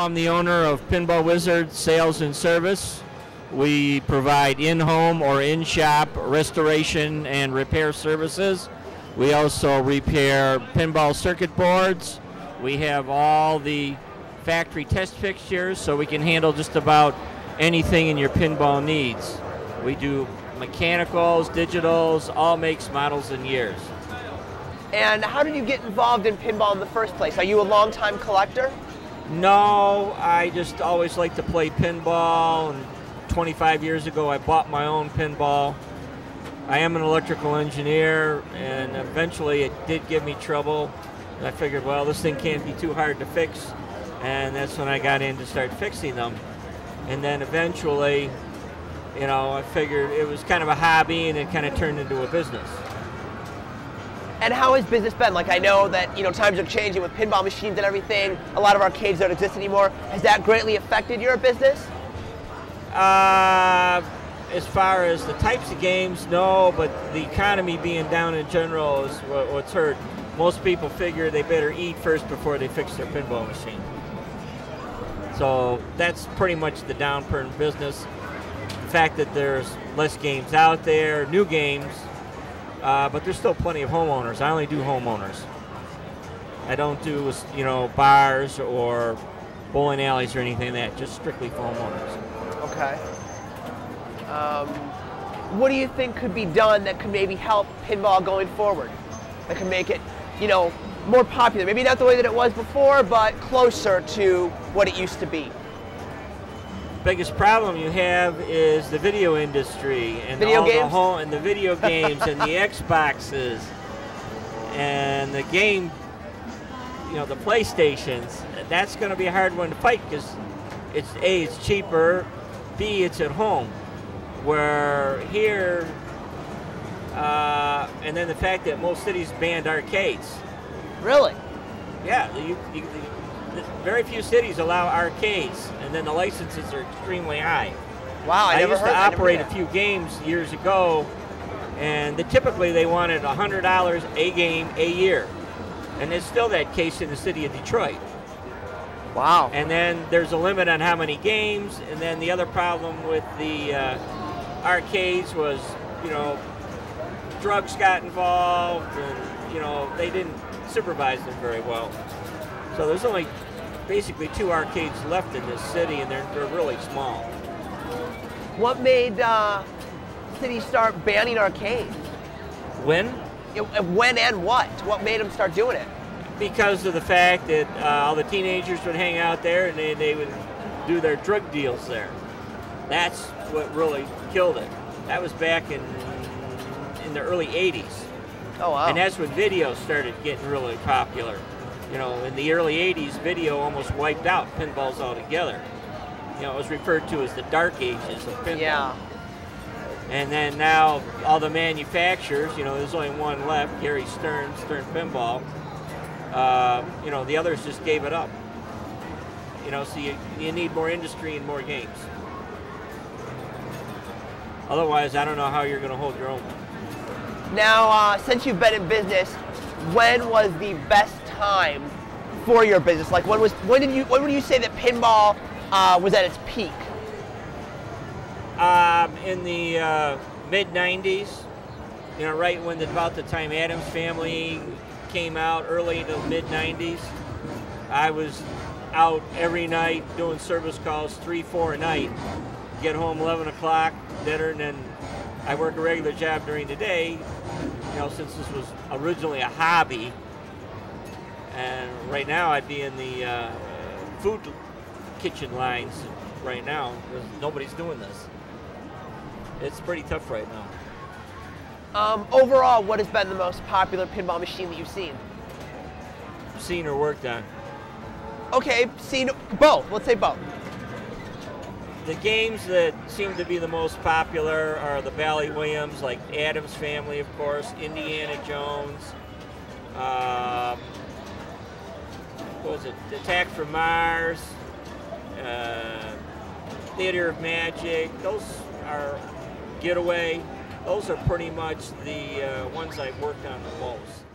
I'm the owner of Pinball Wizard Sales and Service. We provide in-home or in-shop restoration and repair services. We also repair pinball circuit boards. We have all the factory test fixtures, so we can handle just about anything in your pinball needs. We do mechanicals, digitals, all makes, models, and years. And how did you get involved in pinball in the first place? Are you a longtime collector? No, I just always liked to play pinball, and 25 years ago I bought my own pinball. I am an electrical engineer, and eventually it did give me trouble. And I figured, well, this thing can't be too hard to fix, and that's when I got in to start fixing them. And then eventually, you know, I figured it was kind of a hobby, and it kind of turned into a business. And how has business been? Like, I know that, you know, times are changing with pinball machines and everything. A lot of arcades don't exist anymore. Has that greatly affected your business? As far as the types of games, no, but the economy being down in general is what's hurt. Most people figure they better eat first before they fix their pinball machine. So that's pretty much the downturn business. The fact that there's less games out there, new games, but there's still plenty of homeowners. I only do homeowners. I don't do, you know, bars or bowling alleys or anything like that, just strictly for homeowners. Okay. What do you think could be done that could maybe help pinball going forward? That could make it, you know, more popular? Maybe not the way that it was before, but closer to what it used to be. Biggest problem you have is the video industry and video all games? the home and the video games and the Xboxes and the game, you know, the PlayStations. That's going to be a hard one to fight because it's A, it's cheaper, B, it's at home. Where here, and then the fact that most cities banned arcades. Really? Yeah, very few cities allow arcades, and then the licenses are extremely high. Wow, I used to operate a few games years ago, and typically they wanted $100 a game a year, and it's still that case in the city of Detroit. Wow. And then there's a limit on how many games, and then the other problem with the arcades was, you know, drugs got involved, and, you know, they didn't supervise them very well. So there's only basically 2 arcades left in this city, and they're really small. What made cities start banning arcades? When? When and what? What made them start doing it? Because of the fact that all the teenagers would hang out there, and they would do their drug deals there. That's what really killed it. That was back in the early 80s. Oh, wow. And that's when video started getting really popular. You know, in the early 80s, video almost wiped out pinballs altogether. You know, it was referred to as the dark ages of pinball. Yeah. And then now, all the manufacturers, you know, there's only one left, Gary Stern Pinball. You know, the others just gave it up. You know, so you need more industry and more games. Otherwise, I don't know how you're going to hold your own. Now, since you've been in business, when was the best time for your business? Like, when would you say that pinball was at its peak? In the mid-90s, you know, right when about the time Addams Family came out, early to mid-90s, I was out every night doing service calls, 3, 4 a night. Get home 11 o'clock, dinner, and then I work a regular job during the day, you know, since this was originally a hobby. And right now I'd be in the food kitchen lines right now because nobody's doing this. It's pretty tough right now. Overall, what has been the most popular pinball machine that you've seen? Seen or worked on? Okay, seen both. Let's say both. The games that seem to be the most popular are the Bally Williams, like Addams Family, of course, Indiana Jones, what was it, Attack from Mars, Theater of Magic. Those are Getaway. Those are pretty much the ones I've worked on the most.